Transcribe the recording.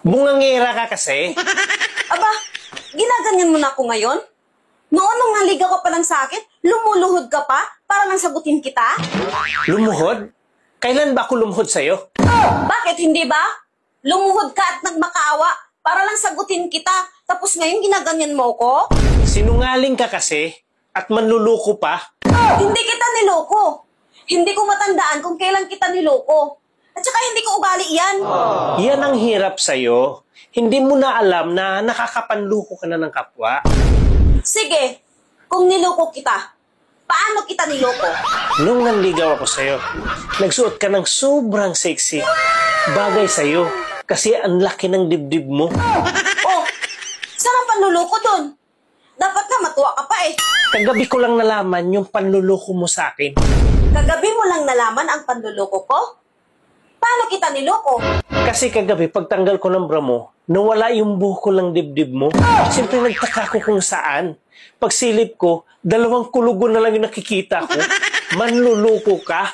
Bungangera ka kasi. Aba, ginaganyan mo na ako ngayon? Noon nung naligaw ka pa lang sa akin, lumuluhod ka pa para lang sagutin kita? Lumuhod? Kailan ba ako lumuhod sa'yo? Bakit hindi ba? Lumuhod ka at nagmakaawa para lang sagutin kita, tapos ngayon ginaganyan mo ko? Sinungaling ka kasi at manluluko pa. Hindi kita niloko. Hindi ko matandaan kung kailan kita niloko. At saka hindi ko ugali yan. Yan ang hirap sa'yo. Hindi mo na alam na nakakapanluko ka na ng kapwa. Sige, kung niloko kita, paano kita niloko? Nung nanligaw ako sa'yo, nagsuot ka ng sobrang sexy. Bagay sa'yo kasi ang laki ng dibdib mo. Oh, saan ang panluloko dun? Dapat nga matuwa ka pa eh. Kagabi ko lang nalaman yung panluloko mo sa akin. Kagabi mo lang nalaman ang panluloko ko? Paano kita niloko? Kasi kagabi, pagtanggal ko ng bra mo, nawala yung buko lang dibdib mo. Siyempre nagtaka ko kung saan. Pagsilip ko, 2 kulugo na lang yung nakikita ko. Manluluko ka.